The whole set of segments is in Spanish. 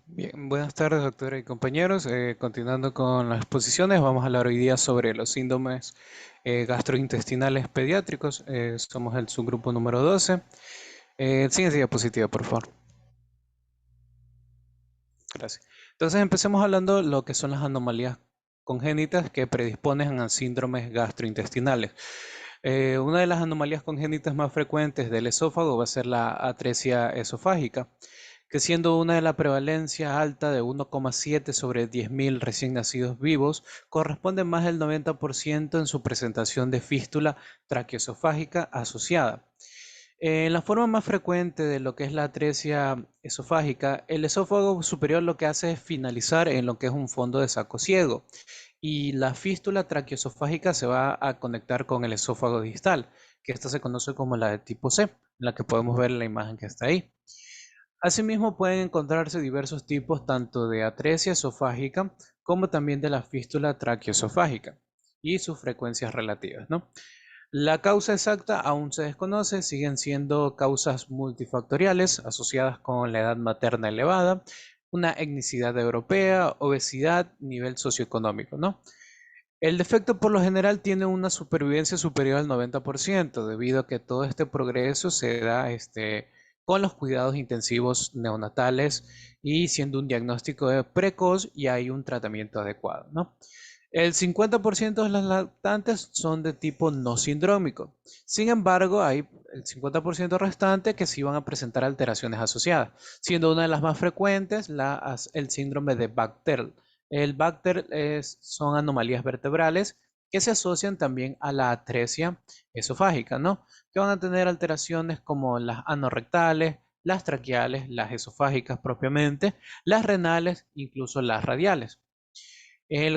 Bien, buenas tardes, doctora y compañeros. Continuando con las exposiciones, vamos a hablar hoy día sobre los síndromes gastrointestinales pediátricos. Somos el subgrupo número 12. Siguiente diapositiva, por favor. Gracias. Entonces, empecemos hablando de lo que son las anomalías congénitas que predisponen a síndromes gastrointestinales. Una de las anomalías congénitas más frecuentes del esófago va a ser la atresia esofágica, que siendo una de la prevalencia alta de 1,7 sobre 10.000 recién nacidos vivos, corresponde más del 90% en su presentación de fístula traqueosofágica asociada. En la forma más frecuente de lo que es la atresia esofágica, el esófago superior lo que hace es finalizar en lo que es un fondo de saco ciego y la fístula traqueosofágica se va a conectar con el esófago distal, que esta se conoce como la de tipo C, en la que podemos ver la imagen que está ahí. Asimismo, pueden encontrarse diversos tipos tanto de atresia esofágica como también de la fístula traqueosofágica y sus frecuencias relativas, ¿no? La causa exacta aún se desconoce, siguen siendo causas multifactoriales asociadas con la edad materna elevada, una etnicidad europea, obesidad, nivel socioeconómico, ¿no? El defecto por lo general tiene una supervivencia superior al 90% debido a que todo este progreso se da con los cuidados intensivos neonatales y siendo un diagnóstico precoz y hay un tratamiento adecuado, ¿no? El 50% de las lactantes son de tipo no sindrómico. Sin embargo, hay el 50% restante que sí van a presentar alteraciones asociadas, siendo una de las más frecuentes el síndrome de Bacter. El Bacter son anomalías vertebrales que se asocian también a la atresia esofágica, ¿no? Que van a tener alteraciones como las anorrectales, las traqueales, las esofágicas propiamente, las renales, incluso las radiales.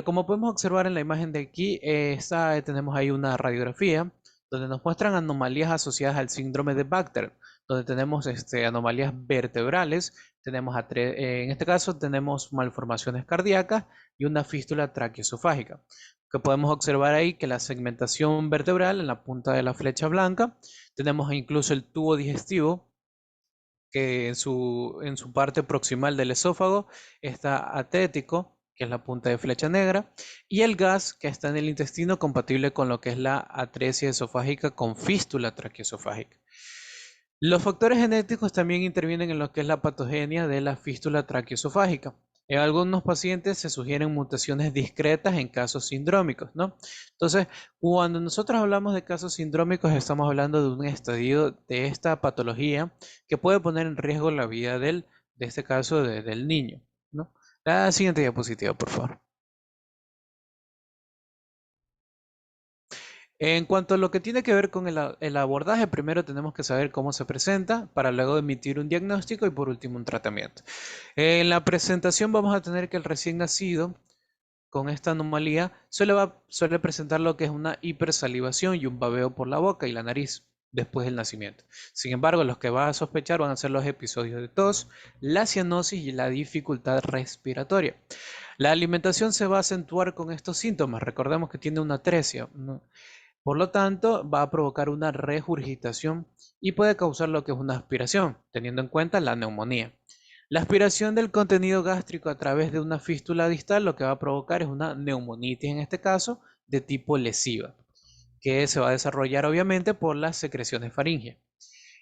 Como podemos observar en la imagen de aquí, tenemos ahí una radiografía donde nos muestran anomalías asociadas al síndrome de Bacter, donde tenemos anomalías vertebrales, en este caso tenemos malformaciones cardíacas y una fístula traqueoesofágica. Que podemos observar ahí que la segmentación vertebral en la punta de la flecha blanca, tenemos incluso el tubo digestivo que en su parte proximal del esófago está atrético, que es la punta de flecha negra, y el gas que está en el intestino compatible con lo que es la atresia esofágica con fístula traqueosofágica. Los factores genéticos también intervienen en lo que es la patogenia de la fístula traqueosofágica. En algunos pacientes se sugieren mutaciones discretas en casos sindrómicos, ¿no? Entonces, cuando nosotros hablamos de casos sindrómicos, estamos hablando de un estadio de esta patología que puede poner en riesgo la vida de este caso del niño, ¿no? La siguiente diapositiva, por favor. En cuanto a lo que tiene que ver con el abordaje, primero tenemos que saber cómo se presenta para luego emitir un diagnóstico y por último un tratamiento. En la presentación vamos a tener que el recién nacido con esta anomalía suele presentar lo que es una hipersalivación y un babeo por la boca y la nariz después del nacimiento. Sin embargo, los que va a sospechar van a ser los episodios de tos, la cianosis y la dificultad respiratoria. La alimentación se va a acentuar con estos síntomas. Recordemos que tiene una atresia, ¿no? Por lo tanto, va a provocar una regurgitación y puede causar lo que es una aspiración, teniendo en cuenta la neumonía. La aspiración del contenido gástrico a través de una fístula distal lo que va a provocar es una neumonitis, en este caso, de tipo lesiva, que se va a desarrollar obviamente por las secreciones faringias.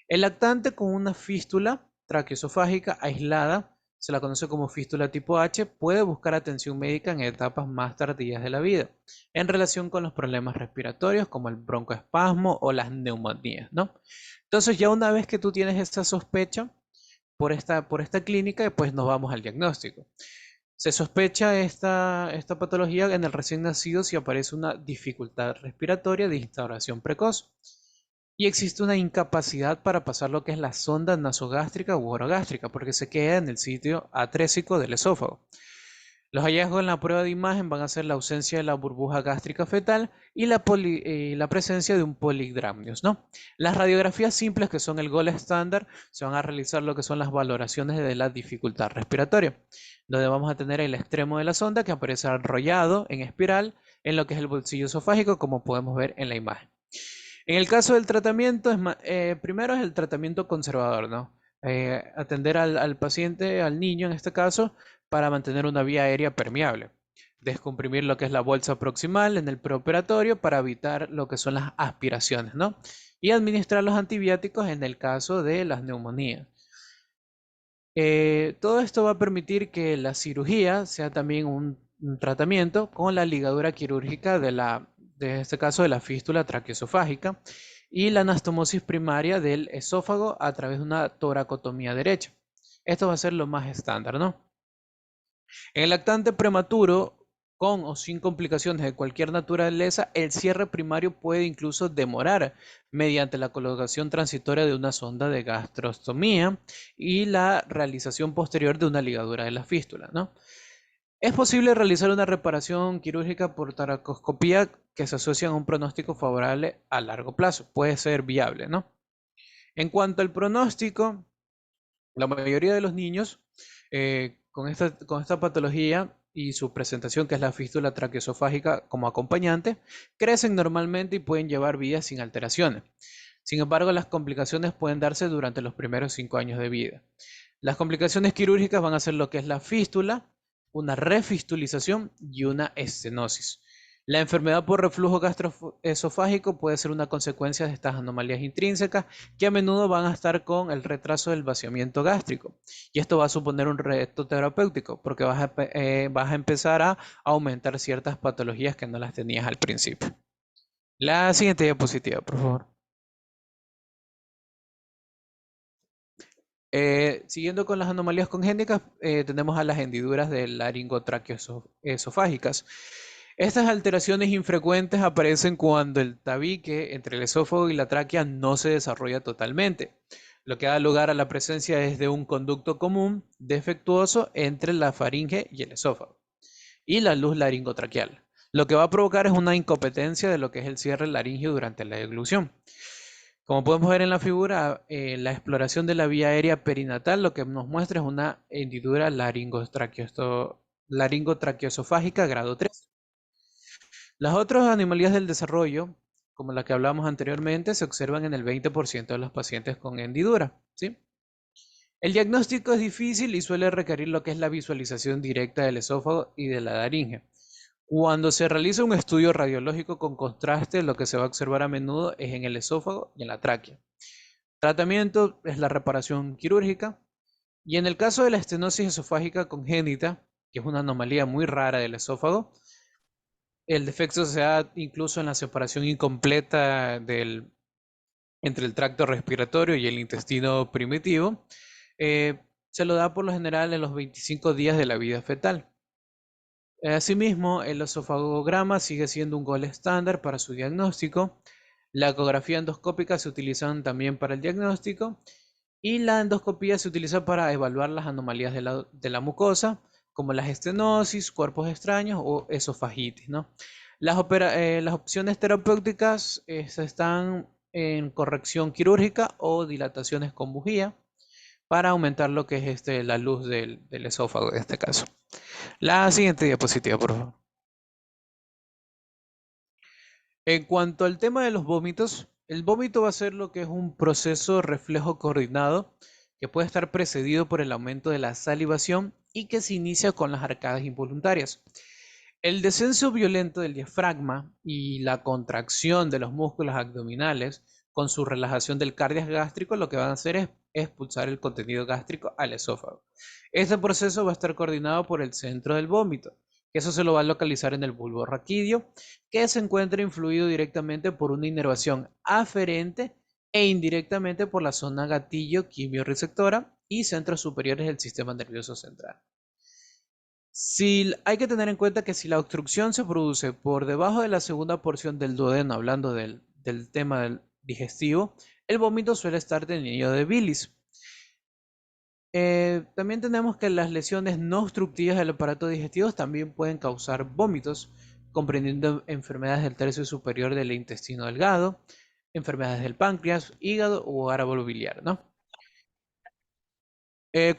El lactante con una fístula traqueosofágica aislada, se la conoce como fístula tipo H, puede buscar atención médica en etapas más tardías de la vida, en relación con los problemas respiratorios como el broncoespasmo o las neumonías, ¿no? Entonces, ya una vez que tú tienes esta sospecha por esta clínica, pues nos vamos al diagnóstico. Se sospecha esta patología en el recién nacido si aparece una dificultad respiratoria de instauración precoz y existe una incapacidad para pasar lo que es la sonda nasogástrica u orogástrica, porque se queda en el sitio atrésico del esófago. Los hallazgos en la prueba de imagen van a ser la ausencia de la burbuja gástrica fetal y la presencia de un poligramnios, ¿no? Las radiografías simples, que son el gol estándar, se van a realizar lo que son las valoraciones de la dificultad respiratoria, donde vamos a tener el extremo de la sonda que aparece enrollado en espiral en lo que es el bolsillo esofágico, como podemos ver en la imagen. En el caso del tratamiento, primero es el tratamiento conservador, ¿no? atender al paciente, al niño en este caso, para mantener una vía aérea permeable. Descomprimir lo que es la bolsa proximal en el preoperatorio para evitar lo que son las aspiraciones, ¿no? Y administrar los antibióticos en el caso de las neumonías. Todo esto va a permitir que la cirugía sea también un tratamiento con la ligadura quirúrgica de este caso de la fístula traqueosofágica y la anastomosis primaria del esófago a través de una toracotomía derecha. Esto va a ser lo más estándar, ¿no? En el lactante prematuro, con o sin complicaciones de cualquier naturaleza, el cierre primario puede incluso demorar mediante la colocación transitoria de una sonda de gastrostomía y la realización posterior de una ligadura de la fístula, ¿no? Es posible realizar una reparación quirúrgica por taracoscopía que se asocia a un pronóstico favorable a largo plazo. Puede ser viable, ¿no? En cuanto al pronóstico, la mayoría de los niños con esta patología y su presentación, que es la fístula traqueosofágica como acompañante, crecen normalmente y pueden llevar vidas sin alteraciones. Sin embargo, las complicaciones pueden darse durante los primeros 5 años de vida. Las complicaciones quirúrgicas van a ser lo que es la fístula, una refistulización y una estenosis. La enfermedad por reflujo gastroesofágico puede ser una consecuencia de estas anomalías intrínsecas que a menudo van a estar con el retraso del vaciamiento gástrico. Y esto va a suponer un reto terapéutico porque vas a empezar a aumentar ciertas patologías que no las tenías al principio. La siguiente diapositiva, por favor. Siguiendo con las anomalías congénitas, tenemos a las hendiduras de laringotraqueosofágicas. Estas alteraciones infrecuentes aparecen cuando el tabique entre el esófago y la tráquea no se desarrolla totalmente, lo que da lugar a la presencia es de un conducto común defectuoso entre la faringe y el esófago y la luz laringotraqueal. Lo que va a provocar es una incompetencia de lo que es el cierre laringio durante la deglución. Como podemos ver en la figura, la exploración de la vía aérea perinatal lo que nos muestra es una hendidura laringotraqueosofágica grado 3. Las otras anomalías del desarrollo, como la que hablamos anteriormente, se observan en el 20% de los pacientes con hendidura, ¿sí? El diagnóstico es difícil y suele requerir lo que es la visualización directa del esófago y de la laringe. Cuando se realiza un estudio radiológico con contraste, lo que se va a observar a menudo es en el esófago y en la tráquea. Tratamiento es la reparación quirúrgica y en el caso de la estenosis esofágica congénita, que es una anomalía muy rara del esófago, el defecto se da incluso en la separación incompleta entre el tracto respiratorio y el intestino primitivo. Se lo da por lo general en los 25 días de la vida fetal. Asimismo, el esofagograma sigue siendo un gol estándar para su diagnóstico. La ecografía endoscópica se utiliza también para el diagnóstico y la endoscopía se utiliza para evaluar las anomalías de la mucosa, como las estenosis, cuerpos extraños o esofagitis, ¿no? Las opciones terapéuticas están en corrección quirúrgica o dilataciones con bujía para aumentar lo que es la luz del esófago en este caso. La siguiente diapositiva, por favor. En cuanto al tema de los vómitos, el vómito va a ser lo que es un proceso reflejo coordinado que puede estar precedido por el aumento de la salivación y que se inicia con las arcadas involuntarias. El descenso violento del diafragma y la contracción de los músculos abdominales con su relajación del cardias gástrico lo que van a hacer es expulsar el contenido gástrico al esófago. Este proceso va a estar coordinado por el centro del vómito, que eso se lo va a localizar en el bulbo raquídeo, que se encuentra influido directamente por una inervación aferente e indirectamente por la zona gatillo quimiorreceptora y centros superiores del sistema nervioso central. Si, hay que tener en cuenta que si la obstrucción se produce por debajo de la segunda porción del duodeno, hablando del tema del digestivo, el vómito suele estar teñido de bilis. También tenemos que las lesiones no obstructivas del aparato digestivo también pueden causar vómitos, comprendiendo enfermedades del tercio superior del intestino delgado, enfermedades del páncreas, hígado o árbol biliar, ¿no?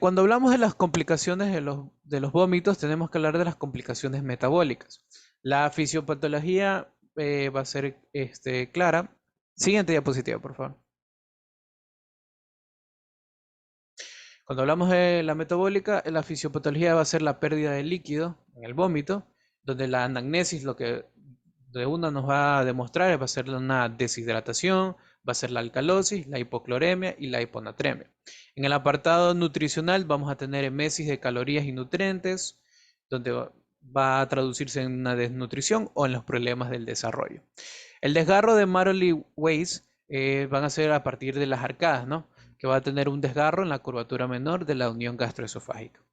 Cuando hablamos de las complicaciones de los vómitos, tenemos que hablar de las complicaciones metabólicas. La fisiopatología va a ser clara. Siguiente diapositiva, por favor. Cuando hablamos de la metabólica, la fisiopatología va a ser la pérdida de líquido en el vómito, donde la anamnesis lo que de una nos va a demostrar va a ser una deshidratación, va a ser la alcalosis, la hipocloremia y la hiponatremia. En el apartado nutricional vamos a tener emesis de calorías y nutrientes, donde va a traducirse en una desnutrición o en los problemas del desarrollo. El desgarro de Maroli-Weiss van a ser a partir de las arcadas, ¿no? Que va a tener un desgarro en la curvatura menor de la unión gastroesofágica.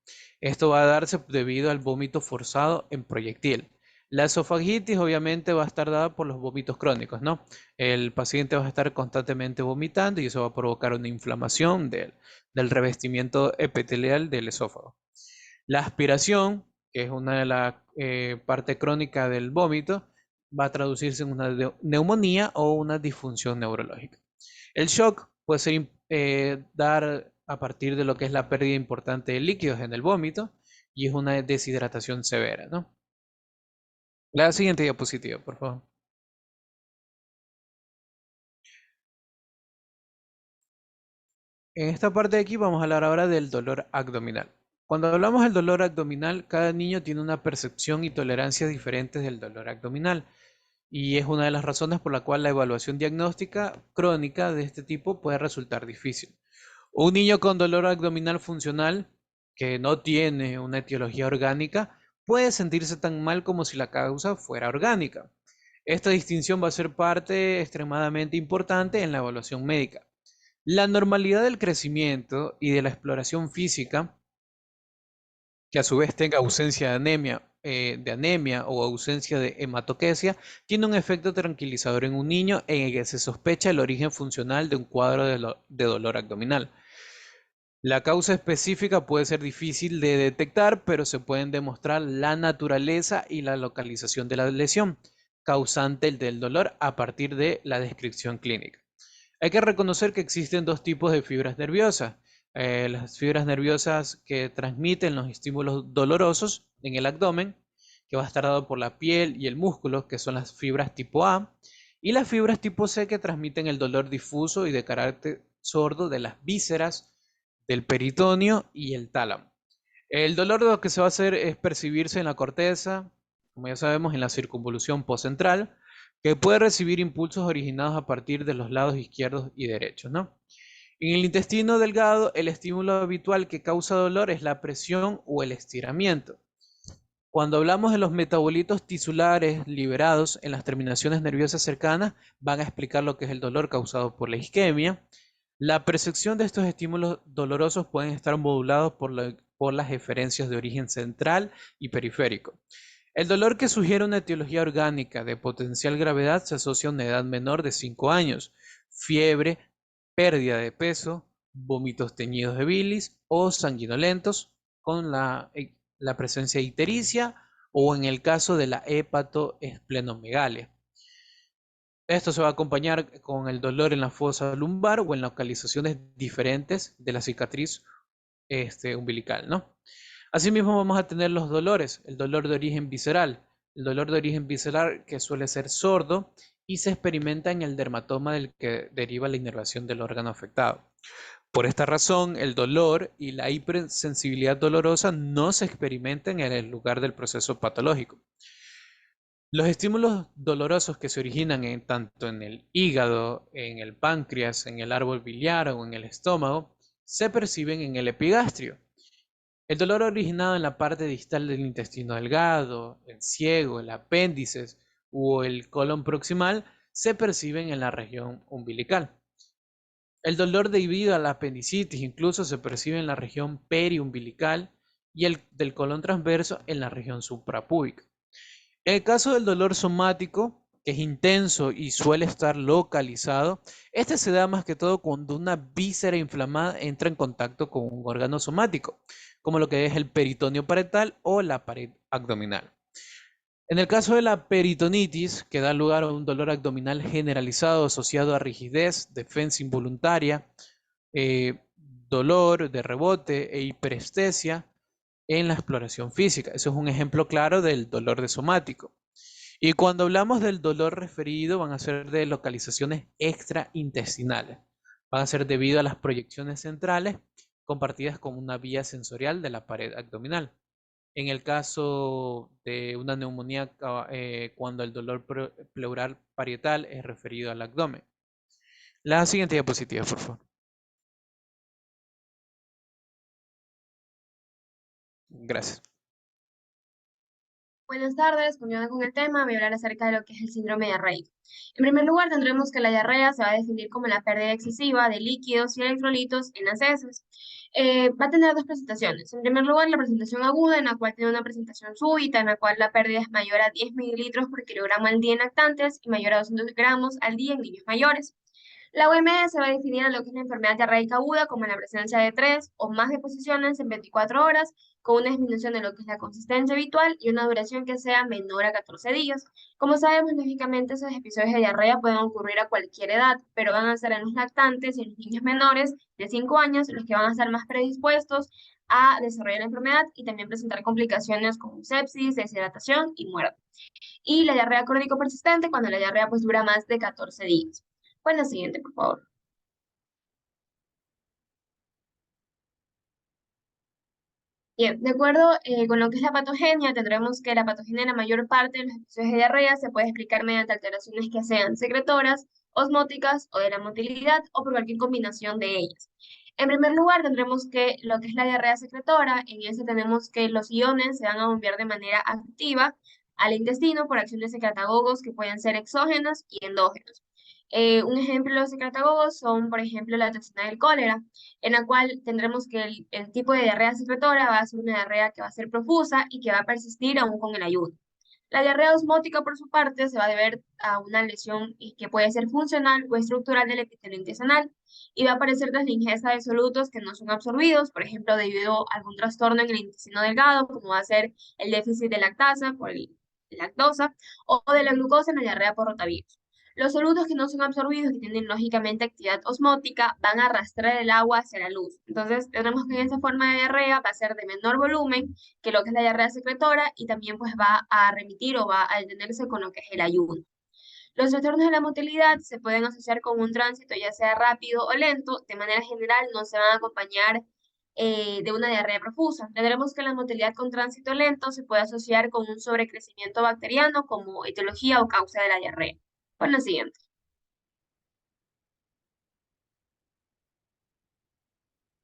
Esto va a darse debido al vómito forzado en proyectil. La esofagitis obviamente va a estar dada por los vómitos crónicos, ¿no? El paciente va a estar constantemente vomitando y eso va a provocar una inflamación del revestimiento epitelial del esófago. La aspiración, que es una de las partes crónicas del vómito, va a traducirse en una neumonía o una disfunción neurológica. El shock puede ser dar a partir de lo que es la pérdida importante de líquidos en el vómito y es una deshidratación severa, ¿no? La siguiente diapositiva, por favor. En esta parte de aquí vamos a hablar ahora del dolor abdominal. Cuando hablamos del dolor abdominal, cada niño tiene una percepción y tolerancia diferentes del dolor abdominal. Y es una de las razones por la cual la evaluación diagnóstica crónica de este tipo puede resultar difícil. Un niño con dolor abdominal funcional que no tiene una etiología orgánica puede sentirse tan mal como si la causa fuera orgánica. Esta distinción va a ser parte extremadamente importante en la evaluación médica. La normalidad del crecimiento y de la exploración física, que a su vez tenga ausencia de anemia o ausencia de hematoquesia, tiene un efecto tranquilizador en un niño en el que se sospecha el origen funcional de un cuadro de dolor abdominal. La causa específica puede ser difícil de detectar, pero se pueden demostrar la naturaleza y la localización de la lesión causante del dolor a partir de la descripción clínica. Hay que reconocer que existen dos tipos de fibras nerviosas. Las fibras nerviosas que transmiten los estímulos dolorosos en el abdomen, que va a estar dado por la piel y el músculo, que son las fibras tipo A, y las fibras tipo C que transmiten el dolor difuso y de carácter sordo de las vísceras, del peritoneo y el tálamo. El dolor lo que se va a hacer es percibirse en la corteza, como ya sabemos, en la circunvolución postcentral, que puede recibir impulsos originados a partir de los lados izquierdos y derechos, ¿no? En el intestino delgado, el estímulo habitual que causa dolor es la presión o el estiramiento. Cuando hablamos de los metabolitos tisulares liberados en las terminaciones nerviosas cercanas, van a explicar lo que es el dolor causado por la isquemia. La percepción de estos estímulos dolorosos pueden estar modulados por las eferencias de origen central y periférico. El dolor que sugiere una etiología orgánica de potencial gravedad se asocia a una edad menor de 5 años, fiebre, pérdida de peso, vómitos teñidos de bilis o sanguinolentos con la presencia ictericia o en el caso de la hepatoesplenomegalia. Esto se va a acompañar con el dolor en la fosa lumbar o en localizaciones diferentes de la cicatriz umbilical, ¿no? Asimismo vamos a tener los dolores, el dolor de origen visceral. El dolor de origen visceral que suele ser sordo y se experimenta en el dermatoma del que deriva la inervación del órgano afectado. Por esta razón, el dolor y la hipersensibilidad dolorosa no se experimentan en el lugar del proceso patológico. Los estímulos dolorosos que se originan tanto en el hígado, en el páncreas, en el árbol biliar o en el estómago, se perciben en el epigastrio. El dolor originado en la parte distal del intestino delgado, el ciego, el apéndice o el colon proximal se perciben en la región umbilical. El dolor debido a la apendicitis incluso se percibe en la región periumbilical y el del colon transverso en la región suprapúbica. En el caso del dolor somático, que es intenso y suele estar localizado, este se da más que todo cuando una víscera inflamada entra en contacto con un órgano somático, como lo que es el peritoneo parental o la pared abdominal. En el caso de la peritonitis, que da lugar a un dolor abdominal generalizado asociado a rigidez, defensa involuntaria, dolor de rebote e hiperestesia en la exploración física. Eso es un ejemplo claro del dolor de somático. Y cuando hablamos del dolor referido, van a ser de localizaciones extraintestinales. Van a ser debido a las proyecciones centrales compartidas con una vía sensorial de la pared abdominal. En el caso de una neumonía, cuando el dolor pleural parietal es referido al abdomen. La siguiente diapositiva, por favor. Gracias. Buenas tardes, continuando con el tema, voy a hablar acerca de lo que es el síndrome diarreico. En primer lugar, tendremos que la diarrea se va a definir como la pérdida excesiva de líquidos y electrolitos en las heces. Va a tener dos presentaciones. En primer lugar, la presentación aguda, en la cual tiene una presentación súbita, en la cual la pérdida es mayor a 10 mililitros por kilogramo al día en lactantes y mayor a 200 gramos al día en niños mayores. La OMS va a definir a lo que es la enfermedad diarreica aguda como la presencia de 3 o más deposiciones en 24 horas, con una disminución de lo que es la consistencia habitual y una duración que sea menor a 14 días. Como sabemos, lógicamente esos episodios de diarrea pueden ocurrir a cualquier edad, pero van a ser en los lactantes y en los niños menores de 5 años los que van a estar más predispuestos a desarrollar la enfermedad y también presentar complicaciones como sepsis, deshidratación y muerte. Y la diarrea crónico persistente cuando la diarrea pues dura más de 14 días. Pues la siguiente, por favor. Bien, de acuerdo con lo que es la patogenia, tendremos que la patogenia en la mayor parte de los episodios de diarrea se puede explicar mediante alteraciones que sean secretoras, osmóticas o de la motilidad o por cualquier combinación de ellas. En primer lugar, tendremos que lo que es la diarrea secretora, en ese tenemos que los iones se van a bombear de manera activa al intestino por acción de secretagogos que pueden ser exógenos y endógenos. Un ejemplo de los secretagogos son, por ejemplo, la toxina del cólera, en la cual tendremos que el tipo de diarrea secretora va a ser una diarrea que va a ser profusa y que va a persistir aún con el ayuno. La diarrea osmótica, por su parte, se va a deber a una lesión que puede ser funcional o estructural del epitelio intestinal y va a aparecer tras la ingesta de solutos que no son absorbidos, por ejemplo, debido a algún trastorno en el intestino delgado, como va a ser el déficit de lactasa por lactosa o de la glucosa en la diarrea por rotavirus. Los solutos que no son absorbidos, que tienen lógicamente actividad osmótica, van a arrastrar el agua hacia la luz. Entonces, tenemos que en esa forma de diarrea va a ser de menor volumen que lo que es la diarrea secretora y también pues va a remitir o va a detenerse con lo que es el ayuno. Los trastornos de la motilidad se pueden asociar con un tránsito ya sea rápido o lento, de manera general no se van a acompañar de una diarrea profusa. Tendremos que la motilidad con tránsito lento se puede asociar con un sobrecrecimiento bacteriano como etiología o causa de la diarrea. Pues la siguiente.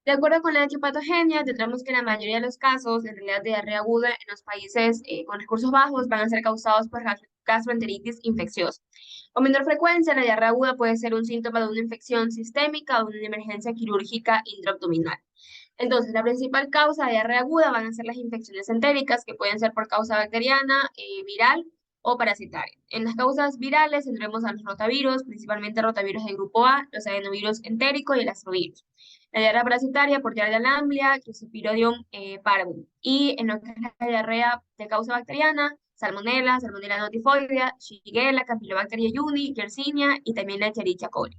De acuerdo con la etiopatogenia, tendremos que en la mayoría de los casos, en realidad de diarrea aguda en los países con recursos bajos, van a ser causados por gastroenteritis infecciosa. Con menor frecuencia, la diarrea aguda puede ser un síntoma de una infección sistémica o de una emergencia quirúrgica intraabdominal. Entonces, la principal causa de diarrea aguda van a ser las infecciones entéricas, que pueden ser por causa bacteriana, viral o parasitaria. En las causas virales tendremos a los rotavirus, principalmente rotavirus del grupo A, los adenovirus entérico y el astrovirus. La diarrea parasitaria por Giardia lamblia, Clostridium parvum. Y en lo que es la diarrea de causa bacteriana, Salmonella, Salmonella notifoidea, Shigella, Campylobacter jejuni, Yersinia y también la Escherichia coli.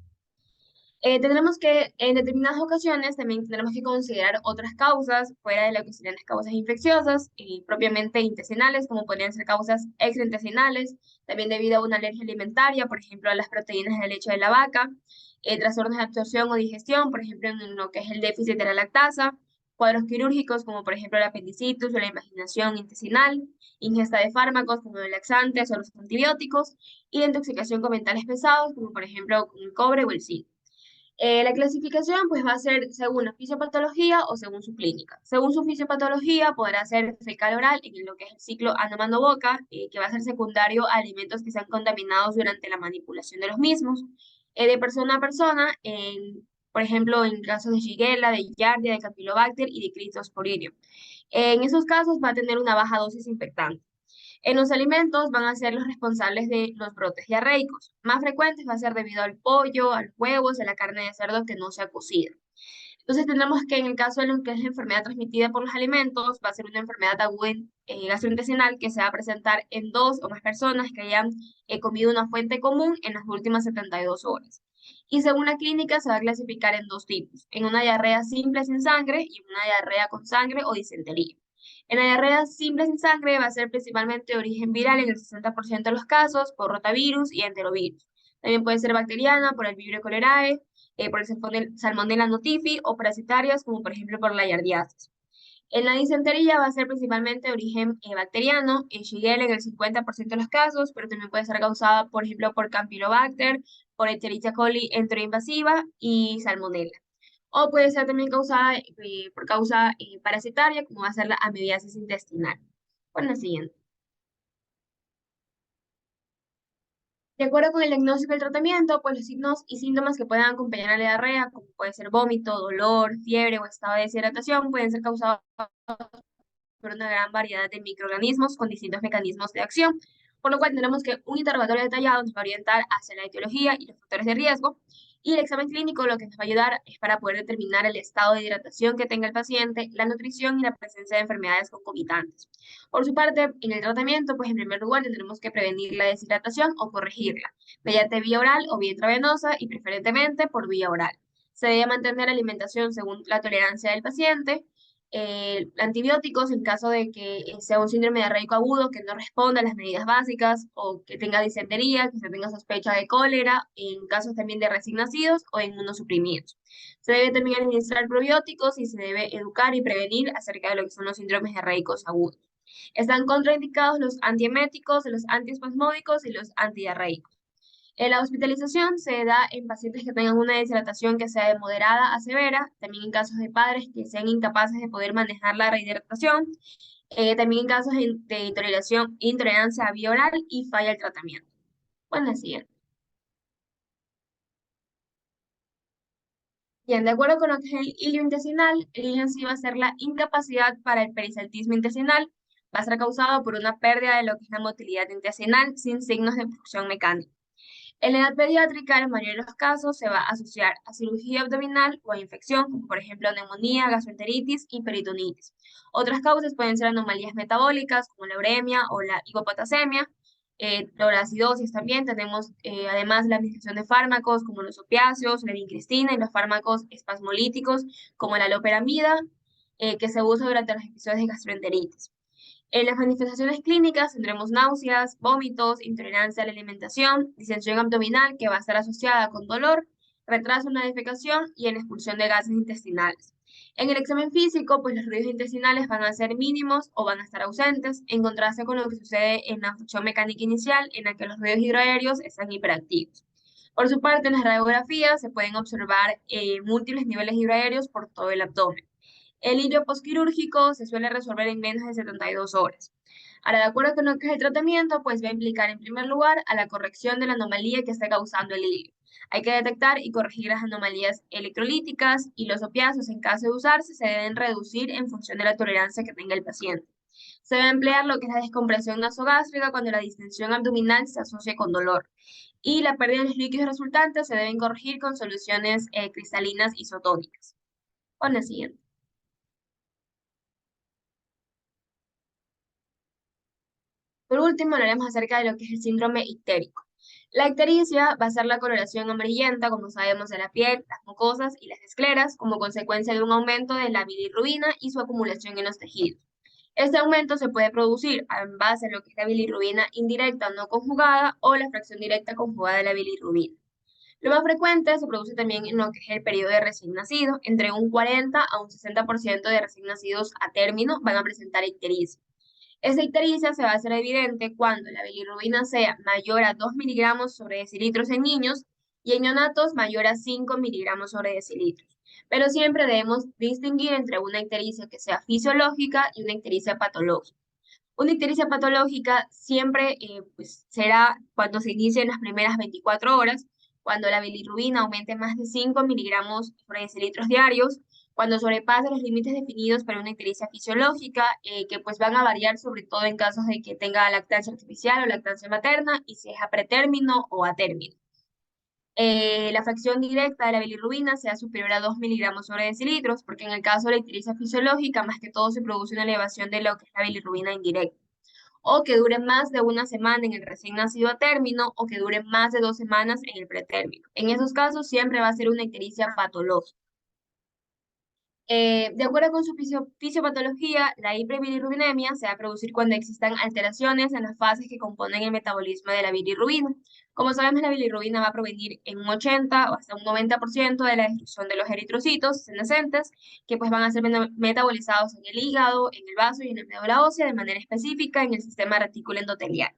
Tendremos que, en determinadas ocasiones, también tendremos que considerar otras causas fuera de lo que serían las causas infecciosas y propiamente intestinales, como podrían ser causas extraintestinales, también debido a una alergia alimentaria, por ejemplo, a las proteínas de la leche de la vaca, trastornos de absorción o digestión, por ejemplo, en lo que es el déficit de la lactasa, cuadros quirúrgicos, como por ejemplo la apendicitis o la invaginación intestinal, ingesta de fármacos como los laxantes o los antibióticos, y la intoxicación con metales pesados, como por ejemplo el cobre o el zinc. La clasificación pues va a ser según la fisiopatología o según su clínica. Según su fisiopatología podrá ser fecal oral en lo que es el ciclo ano-mano-boca, que va a ser secundario a alimentos que sean contaminados durante la manipulación de los mismos. De persona a persona, por ejemplo, en casos de Shigella, de Giardia, de Campylobacter y de Cryptosporidium. En esos casos va a tener una baja dosis infectante. En los alimentos van a ser los responsables de los brotes diarreicos. Más frecuentes va a ser debido al pollo, a los huevos, a la carne de cerdo que no sea cocida. Entonces tendremos que en el caso de lo que es la enfermedad transmitida por los alimentos, va a ser una enfermedad aguda gastrointestinal que se va a presentar en dos o más personas que hayan comido una fuente común en las últimas 72 horas. Y según la clínica se va a clasificar en dos tipos, en una diarrea simple sin sangre y una diarrea con sangre o disentería. En la diarrea simple sin sangre va a ser principalmente de origen viral en el 60% de los casos por rotavirus y enterovirus. También puede ser bacteriana por el Vibrio cholerae por el Salmonella notifi o parasitarias, como por ejemplo por la yardiasis. En la disentería va a ser principalmente de origen bacteriano, en Shigella en el 50% de los casos, pero también puede ser causada, por ejemplo, por Campylobacter, por Escherichia coli enteroinvasiva y Salmonella. O puede ser también causada por causa parasitaria, como va a ser la amebiasis intestinal. Bueno, la siguiente. De acuerdo con el diagnóstico y el tratamiento, pues los signos y síntomas que puedan acompañar a la diarrea, como puede ser vómito, dolor, fiebre o estado de deshidratación, pueden ser causados por una gran variedad de microorganismos con distintos mecanismos de acción, por lo cual tenemos que un interrogatorio detallado nos va a orientar hacia la etiología y los factores de riesgo, y el examen clínico lo que nos va a ayudar es para poder determinar el estado de hidratación que tenga el paciente, la nutrición y la presencia de enfermedades concomitantes. Por su parte, en el tratamiento, pues en primer lugar tendremos que prevenir la deshidratación o corregirla, mediante vía oral o vía intravenosa y preferentemente por vía oral. Se debe mantener la alimentación según la tolerancia del paciente, antibióticos en caso de que sea un síndrome diarreico agudo que no responda a las medidas básicas o que tenga disentería, que se tenga sospecha de cólera, en casos también de recién nacidos o inmunosuprimidos. Se debe también administrar probióticos y se debe educar y prevenir acerca de lo que son los síndromes diarreicos agudos. Están contraindicados los antieméticos, los antiespasmódicos y los antidiarreicos. La hospitalización se da en pacientes que tengan una deshidratación que sea de moderada a severa, también en casos de padres que sean incapaces de poder manejar la rehidratación, también en casos de intolerancia a vía oral y falla el tratamiento. Bueno, la siguiente. Bien, de acuerdo con lo que es el hilio intestinal, el hilio en sí va a ser la incapacidad para el periceltismo intestinal, va a ser causado por una pérdida de lo que es la motilidad intestinal sin signos de obstrucción mecánica. En la edad pediátrica, en la mayoría de los casos, se va a asociar a cirugía abdominal o a infección, como por ejemplo neumonía, gastroenteritis y peritonitis. Otras causas pueden ser anomalías metabólicas, como la uremia o la hipopotasemia, o la acidosis también. Tenemos además la administración de fármacos como los opiáceos, la vincristina y los fármacos espasmolíticos como la loperamida, que se usa durante los episodios de gastroenteritis. En las manifestaciones clínicas tendremos náuseas, vómitos, intolerancia a la alimentación, distensión abdominal que va a estar asociada con dolor, retraso en la defecación y en la expulsión de gases intestinales. En el examen físico, pues los ruidos intestinales van a ser mínimos o van a estar ausentes, en contraste con lo que sucede en la función mecánica inicial, en la que los ruidos hidroaéreos están hiperactivos. Por su parte, en las radiografías se pueden observar múltiples niveles hidroaéreos por todo el abdomen. El hilio posquirúrgico se suele resolver en menos de 72 horas. Ahora, de acuerdo con lo que es el tratamiento, pues va a implicar en primer lugar a la corrección de la anomalía que está causando el hilio. Hay que detectar y corregir las anomalías electrolíticas y los opiáceos en caso de usarse se deben reducir en función de la tolerancia que tenga el paciente. Se debe emplear lo que es la descompresión nasogástrica cuando la distensión abdominal se asocia con dolor. Y la pérdida de los líquidos resultantes se deben corregir con soluciones cristalinas isotónicas. Con la siguiente. Por último, hablaremos acerca de lo que es el síndrome ictérico. La ictericia va a ser la coloración amarillenta, como sabemos, de la piel, las mucosas y las escleras, como consecuencia de un aumento de la bilirrubina y su acumulación en los tejidos. Este aumento se puede producir en base a lo que es la bilirrubina indirecta no conjugada o la fracción directa conjugada de la bilirrubina. Lo más frecuente se produce también en lo que es el periodo de recién nacido. Entre un 40 a un 60% de recién nacidos a término van a presentar ictericia. Esta ictericia se va a hacer evidente cuando la bilirrubina sea mayor a 2 miligramos sobre decilitros en niños y en neonatos mayor a 5 miligramos sobre decilitros. Pero siempre debemos distinguir entre una ictericia que sea fisiológica y una ictericia patológica. Una ictericia patológica siempre pues, será cuando se inicie en las primeras 24 horas, cuando la bilirrubina aumente más de 5 miligramos por decilitros diarios, cuando sobrepase los límites definidos para una ictericia fisiológica, que pues van a variar sobre todo en casos de que tenga lactancia artificial o lactancia materna, y si es a pretérmino o a término. La fracción directa de la bilirrubina sea superior a 2 miligramos sobre decilitros, porque en el caso de la ictericia fisiológica, más que todo se produce una elevación de lo que es la bilirrubina indirecta, o que dure más de una semana en el recién nacido a término, o que dure más de 2 semanas en el pretérmino. En esos casos siempre va a ser una ictericia patológica. De acuerdo con su fisiopatología, la hiperbilirrubinemia se va a producir cuando existan alteraciones en las fases que componen el metabolismo de la bilirrubina. Como sabemos, la bilirrubina va a provenir en un 80 o hasta un 90% de la destrucción de los eritrocitos senescentes, que pues van a ser metabolizados en el hígado, en el vaso y en el médula ósea de manera específica en el sistema retículo endotelial.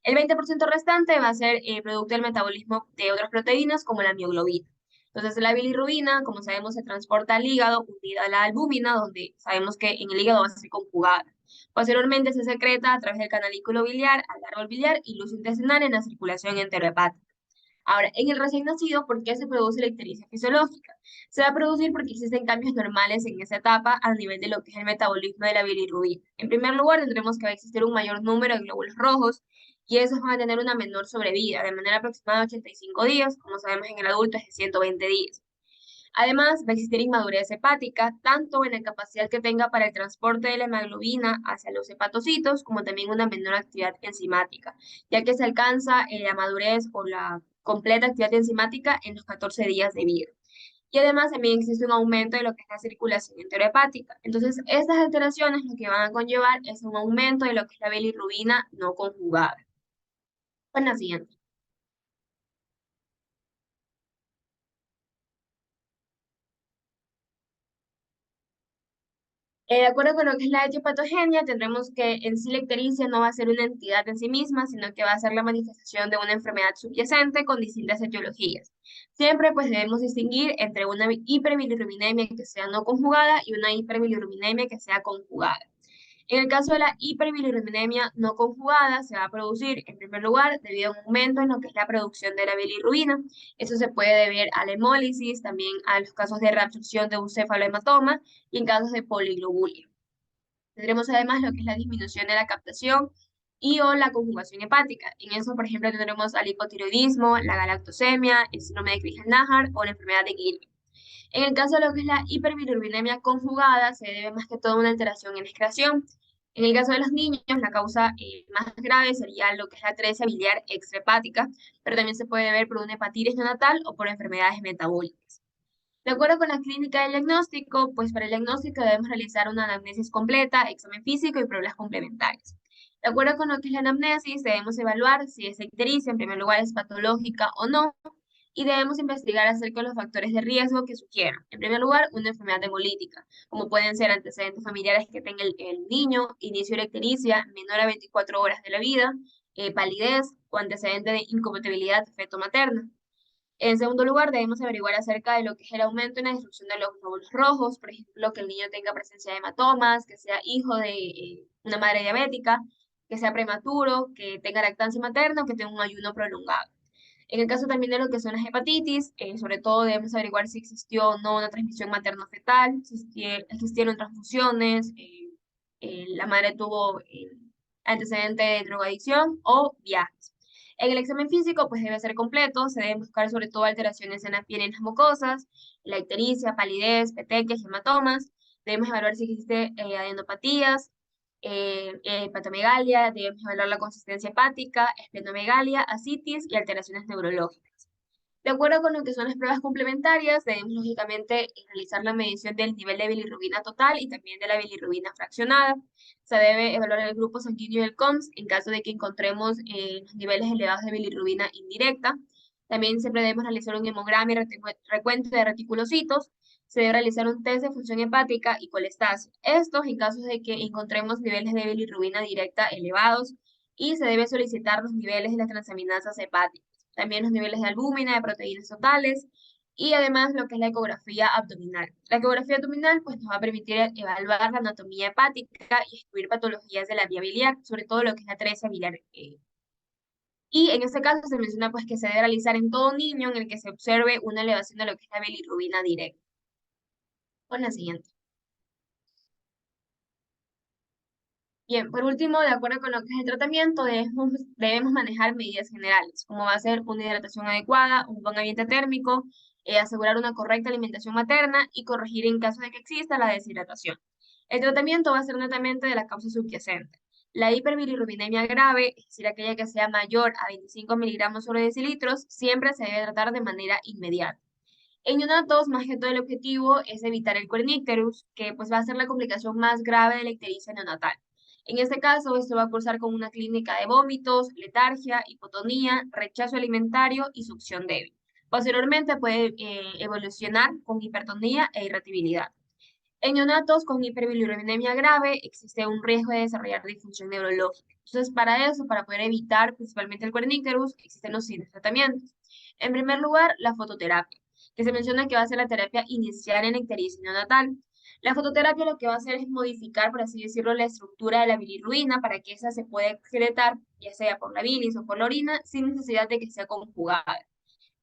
El 20% restante va a ser producto del metabolismo de otras proteínas como la mioglobina. Entonces, la bilirrubina, como sabemos, se transporta al hígado unida a la albúmina, donde sabemos que en el hígado va a ser conjugada. Posteriormente se secreta a través del canalículo biliar al árbol biliar y luz intestinal en la circulación enterohepática. Ahora, en el recién nacido, ¿por qué se produce la ictericia fisiológica? Se va a producir porque existen cambios normales en esa etapa a nivel de lo que es el metabolismo de la bilirrubina. En primer lugar, tendremos que va a existir un mayor número de glóbulos rojos y esos van a tener una menor sobrevida, de manera aproximada de 85 días, como sabemos en el adulto es de 120 días. Además, va a existir inmadurez hepática, tanto en la capacidad que tenga para el transporte de la hemoglobina hacia los hepatocitos, como también una menor actividad enzimática, ya que se alcanza la madurez o la completa actividad enzimática en los 14 días de vida. Y además también existe un aumento de lo que es la circulación enterohepática. Entonces, estas alteraciones lo que van a conllevar es un aumento de lo que es la bilirrubina no conjugada. Pues la siguiente. De acuerdo con lo que es la etiopatogenia, tendremos que en sí la ictericia no va a ser una entidad en sí misma, sino que va a ser la manifestación de una enfermedad subyacente con distintas etiologías. Siempre pues debemos distinguir entre una hiperbilirrubinemia que sea no conjugada y una hiperbilirrubinemia que sea conjugada. En el caso de la hiperbilirrubinemia no conjugada, se va a producir, en primer lugar, debido a un aumento en lo que es la producción de la bilirrubina. Eso se puede deber a la hemólisis, también a los casos de reabsorción de un cefalohematoma y en casos de poliglobulia. Tendremos además lo que es la disminución de la captación y o la conjugación hepática. En eso, por ejemplo, tendremos al hipotiroidismo, la galactosemia, el síndrome de Crigel-Najjar o la enfermedad de Gilbert. En el caso de lo que es la hiperbilirrubinemia conjugada, se debe más que todo a una alteración en la excreción. En el caso de los niños, la causa más grave sería lo que es la atresia biliar extrahepática, pero también se puede ver por una hepatitis neonatal o por enfermedades metabólicas. De acuerdo con la clínica del diagnóstico, pues para el diagnóstico debemos realizar una anamnesis completa, examen físico y pruebas complementarias. De acuerdo con lo que es la anamnesis, debemos evaluar si esa ictericia en primer lugar es patológica o no, y debemos investigar acerca de los factores de riesgo que sugieran. En primer lugar, una enfermedad hemolítica, como pueden ser antecedentes familiares que tenga el niño, inicio de la ictericia menor a 24 horas de la vida, palidez o antecedente de incompatibilidad feto-materna. En segundo lugar, debemos averiguar acerca de lo que es el aumento en la destrucción de los glóbulos rojos, por ejemplo, que el niño tenga presencia de hematomas, que sea hijo de una madre diabética, que sea prematuro, que tenga lactancia materna o que tenga un ayuno prolongado. En el caso también de lo que son las hepatitis, sobre todo debemos averiguar si existió o no una transmisión materno-fetal, si existieron transfusiones, la madre tuvo antecedente de drogadicción o viajes. En el examen físico, pues debe ser completo, se deben buscar sobre todo alteraciones en la piel y en las mucosas, la ictericia, palidez, petequias, hematomas. Debemos evaluar si existe adenopatías, hepatomegalia, debemos evaluar la consistencia hepática, esplenomegalia, ascitis y alteraciones neurológicas. De acuerdo con lo que son las pruebas complementarias, debemos lógicamente realizar la medición del nivel de bilirrubina total y también de la bilirrubina fraccionada. Se debe evaluar el grupo sanguíneo del COMS en caso de que encontremos los niveles elevados de bilirrubina indirecta. También siempre debemos realizar un hemograma y recuento de reticulocitos. Se debe realizar un test de función hepática y colestasia. Estos en caso de que encontremos niveles de bilirrubina directa elevados y se debe solicitar los niveles de las transaminasas hepáticas, también los niveles de albúmina, de proteínas totales y además lo que es la ecografía abdominal. La ecografía abdominal pues nos va a permitir evaluar la anatomía hepática y excluir patologías de la vía biliar, sobre todo lo que es la atresia biliar. Y en este caso se menciona pues que se debe realizar en todo niño en el que se observe una elevación de lo que es la bilirrubina directa. Con la siguiente. Bien, por último, de acuerdo con lo que es el tratamiento, debemos manejar medidas generales, como va a ser una hidratación adecuada, un buen ambiente térmico, asegurar una correcta alimentación materna y corregir en caso de que exista la deshidratación. El tratamiento va a ser netamente de la causa subyacente. La hiperbilirrubinemia grave, es decir, aquella que sea mayor a 25 miligramos sobre decilitros, siempre se debe tratar de manera inmediata. En neonatos, más que todo el objetivo es evitar el kernicterus, que pues va a ser la complicación más grave de la ictericia neonatal. En este caso, esto va a cursar con una clínica de vómitos, letargia, hipotonía, rechazo alimentario y succión débil. Posteriormente puede evolucionar con hipertonía e irritabilidad. En neonatos con hiperbilirubinemia grave existe un riesgo de desarrollar disfunción neurológica. Entonces, para eso, para poder evitar principalmente el cuerníquerus, existen los siguientes tratamientos. En primer lugar, la fototerapia, que se menciona que va a ser la terapia inicial en ictericia neonatal. La fototerapia lo que va a hacer es modificar, por así decirlo, la estructura de la bilirruina para que esa se pueda excretar, ya sea por la bilis o por la orina, sin necesidad de que sea conjugada,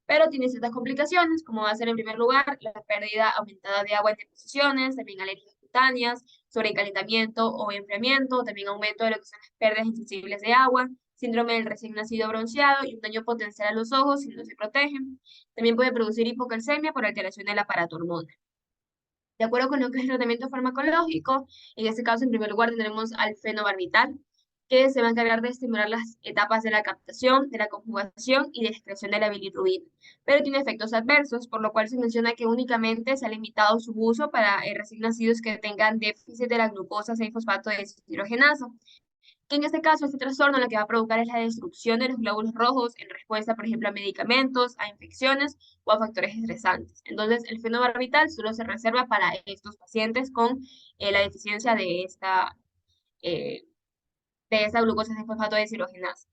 pero tiene ciertas complicaciones, como va a ser en primer lugar la pérdida aumentada de agua en deposiciones, también alergias cutáneas, sobrecalentamiento o enfriamiento, también aumento de lo que son las pérdidas insensibles de agua, síndrome del recién nacido bronceado y un daño potencial a los ojos si no se protegen. También puede producir hipocalcemia por alteración del aparato hormonal. De acuerdo con lo que es el tratamiento farmacológico, en este caso, en primer lugar, tendremos al fenobarbital, que se va a encargar de estimular las etapas de la captación, de la conjugación y de excreción de la bilirrubina, pero tiene efectos adversos, por lo cual se menciona que únicamente se ha limitado su uso para recién nacidos que tengan déficit de la glucosa 6-fosfato deshidrogenasa, que en este caso este trastorno lo que va a provocar es la destrucción de los glóbulos rojos en respuesta, por ejemplo, a medicamentos, a infecciones o a factores estresantes. Entonces, el fenobarbital solo se reserva para estos pacientes con la deficiencia eh, de esta glucosa 6-fosfato deshidrogenasa.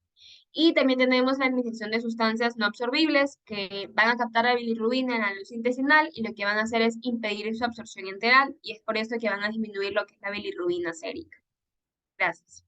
Y también tenemos la administración de sustancias no absorbibles que van a captar la bilirrubina en la luz intestinal y lo que van a hacer es impedir su absorción enteral y es por eso que van a disminuir lo que es la bilirrubina sérica. Gracias.